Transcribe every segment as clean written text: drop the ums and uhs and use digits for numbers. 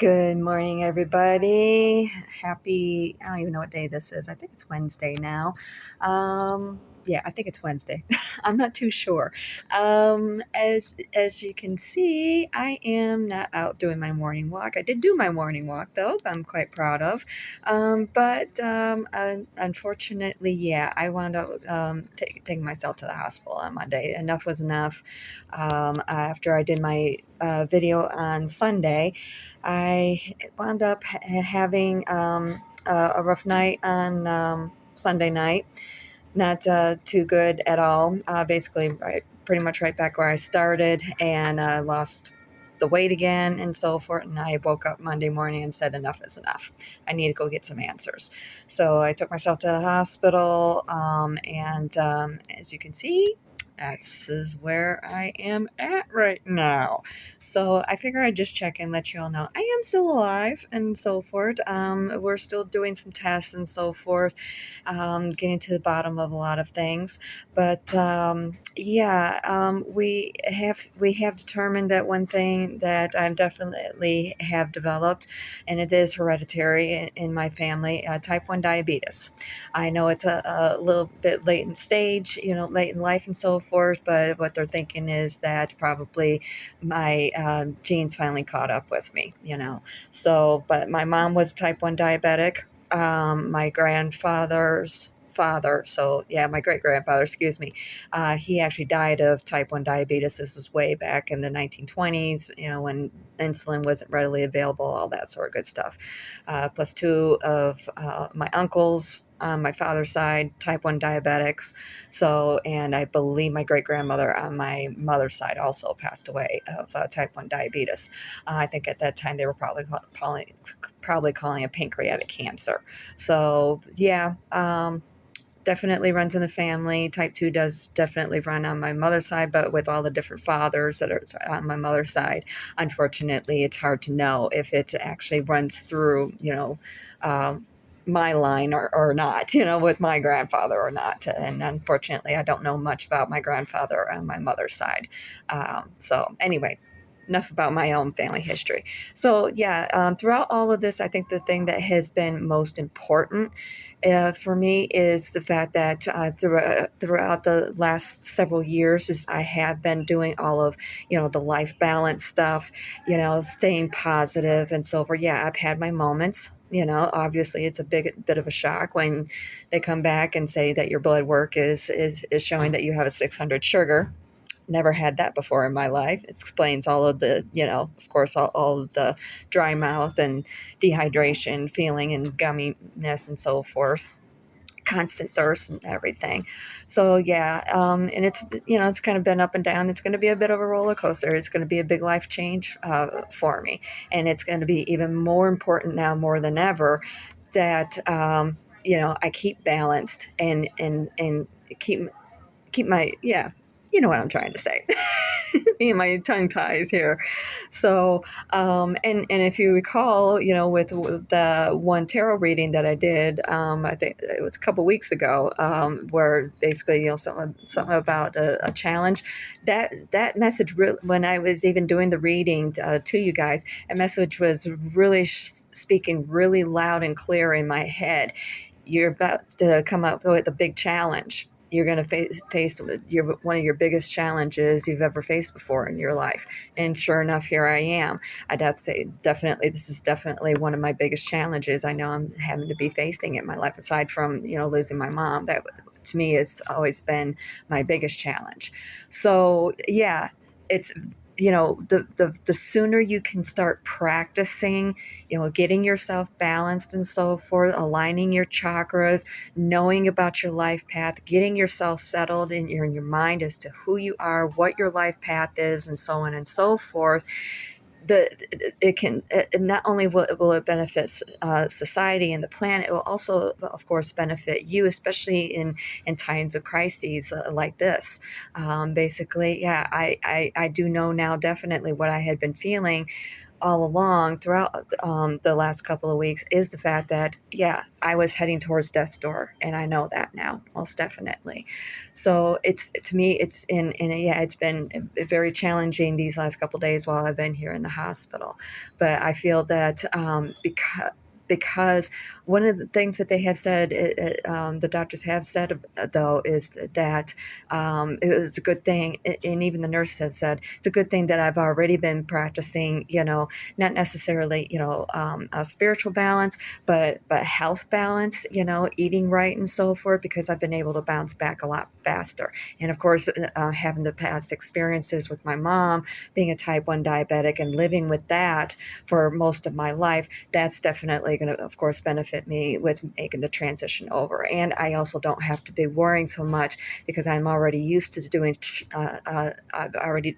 Good morning, everybody. I don't even know what day this is. I think it's Wednesday now. Yeah, I think it's Wednesday. I'm not too sure. As you can see, I am not out doing my morning walk. I did do my morning walk, though. I'm quite proud of. Unfortunately, yeah, I wound up taking myself to the hospital on Monday. Enough was enough. After I did my video on Sunday, I wound up having a rough night on Sunday night. Not too good at all. Basically, pretty much right back where I started, and lost the weight again and so forth. And I woke up Monday morning and said, enough is enough. I need to go get some answers. So I took myself to the hospital, and as you can see, this is where I am at right now. So I figure I'd just check and let you all know I am still alive and so forth. We're still doing some tests and so forth, getting to the bottom of a lot of things. But we have determined that one thing that I definitely have developed, and it is hereditary in my family, type 1 diabetes. I know it's a little bit late in stage, late in life and so forth, but what they're thinking is that probably my genes finally caught up with me. So, but my mom was type 1 diabetic. My grandfather's father, so yeah, my great grandfather, excuse me, he actually died of type 1 diabetes. This was way back in the 1920s, when insulin wasn't readily available, all that sort of good stuff. Plus two of my uncles on my father's side, type 1 diabetics. So, and I believe my great grandmother on my mother's side also passed away of type 1 diabetes. I think at that time they were probably calling it pancreatic cancer. So, yeah, definitely runs in the family. Type 2 does definitely run on my mother's side, but with all the different fathers that are on my mother's side, unfortunately, it's hard to know if it actually runs through, my line or not, with my grandfather or not. And unfortunately, I don't know much about my grandfather on my mother's side. So anyway, enough about my own family history. So yeah, throughout all of this, I think the thing that has been most important for me is the fact that throughout the last several years, is I have been doing all of the life balance stuff, staying positive and so forth. Yeah, I've had my moments. Obviously, it's a bit of a shock when they come back and say that your blood work is showing that you have a 600 sugar. Never had that before in my life. It explains all of the, of course, all of the dry mouth and dehydration feeling and gumminess and so forth, constant thirst and everything. So yeah, and it's kind of been up and down. It's going to be a bit of a roller coaster. It's going to be a big life change for me, and it's going to be even more important now more than ever that I keep balanced and keep my, yeah, you know what I'm trying to say. Me and my tongue ties here. So, and if you recall, with the one tarot reading that I did, I think it was a couple weeks ago, where basically, something about a challenge. That message, when I was even doing the reading to you guys, a message was really speaking really loud and clear in my head. You're about to come up with a big challenge. You're going to face one of your biggest challenges you've ever faced before in your life. And sure enough, here I am. I'd have to say, definitely, this is definitely one of my biggest challenges I know I'm having to be facing in my life, aside from, losing my mom. That, to me, has always been my biggest challenge. So, yeah, it's, the sooner you can start practicing, getting yourself balanced and so forth, aligning your chakras, knowing about your life path, getting yourself settled in your mind as to who you are, what your life path is, and so on and so forth. Not only will it benefit society and the planet, it will also, of course, benefit you, especially in times of crises like this. Basically, yeah, I do know now definitely what I had been feeling all along throughout the last couple of weeks is the fact that, yeah, I was heading towards death's door, and I know that now, most definitely. So it's to me, yeah, it's been very challenging these last couple of days while I've been here in the hospital. But I feel that because one of the things that they have said, the doctors have said, though, is that it was a good thing, and even the nurses have said it's a good thing that I've already been practicing, not necessarily, a spiritual balance, but health balance, eating right and so forth, because I've been able to bounce back a lot faster. And of course, having the past experiences with my mom being a type 1 diabetic and living with that for most of my life, that's definitely going to, of course, benefit me with making the transition over. And I also don't have to be worrying so much because I'm already used to doing, I've already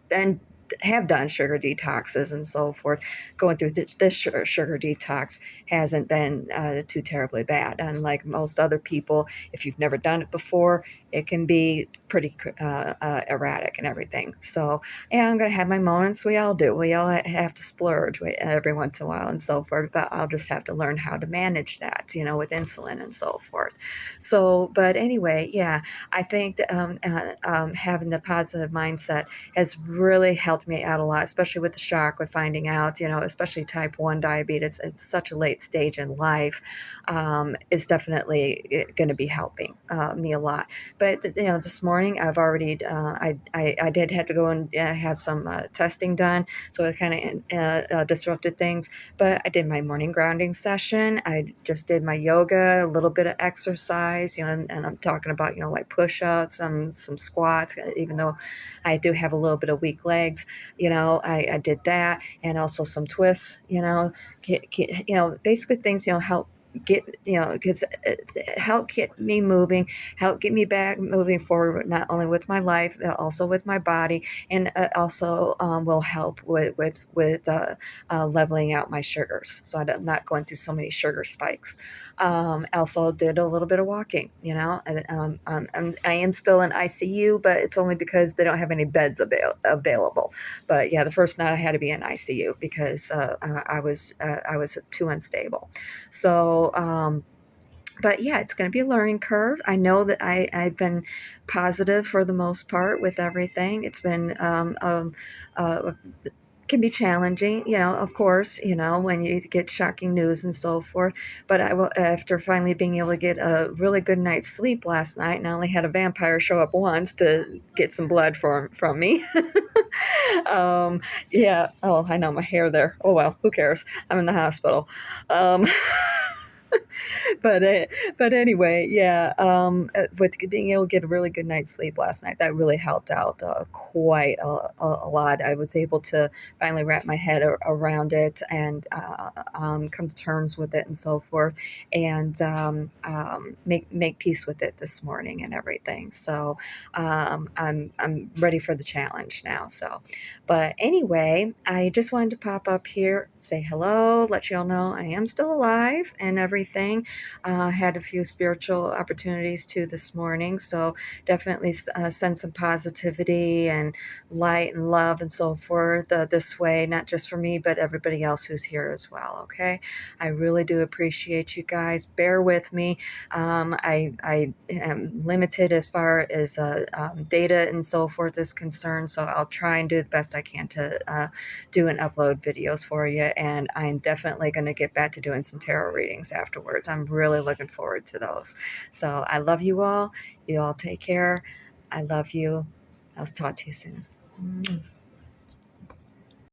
been have done sugar detoxes and so forth. Going through this sugar detox hasn't been too terribly bad. Unlike most other people, if you've never done it before, it can be pretty erratic and everything. So, yeah, I'm going to have my moments. We all do. We all have to splurge every once in a while and so forth. But I'll just have to learn how to manage that, with insulin and so forth. So, but anyway, yeah, I think that, having the positive mindset has really helped me out a lot, especially with the shock with finding out, especially type 1 diabetes at such a late stage in life, is definitely going to be helping me a lot. But, this morning I've already, I did have to go and have some testing done, so it kind of disrupted things. But I did my morning grounding session. I just did my yoga, a little bit of exercise, and I'm talking about, like push-ups, some squats, even though I do have a little bit of weak legs. I did that, and also some twists. Basically things, help get, because help get me moving, help get me back moving forward, not only with my life, also with my body, and also will help with leveling out my sugars, so I'm not going through so many sugar spikes. Also did a little bit of walking, and, I am still in ICU, but it's only because they don't have any beds available. But yeah, the first night I had to be in ICU because I was too unstable. So, but yeah, it's going to be a learning curve. I know that I've been positive for the most part with everything. It's been uh, can be challenging, of course, when you get shocking news and so forth. But after finally being able to get a really good night's sleep last night, and I only had a vampire show up once to get some blood from me. Yeah. Oh, I know my hair there. Oh well, who cares? I'm in the hospital. Um, but but anyway, yeah. With being able to get a really good night's sleep last night, that really helped out quite a lot. I was able to finally wrap my head around it and come to terms with it and so forth, and make peace with it this morning and everything. So I'm ready for the challenge now. So, but anyway, I just wanted to pop up here, say hello, let you all know I am still alive and everything. Had a few spiritual opportunities too this morning, so definitely send some positivity and light and love and so forth this way, not just for me, but everybody else who's here as well. Okay, I really do appreciate you guys. Bear with me. I am limited as far as data and so forth is concerned, so I'll try and do the best I can to do and upload videos for you. And I'm definitely going to get back to doing some tarot readings afterwards. I'm really looking forward to those. So I love you all. You all take care. I love you. I'll talk to you soon.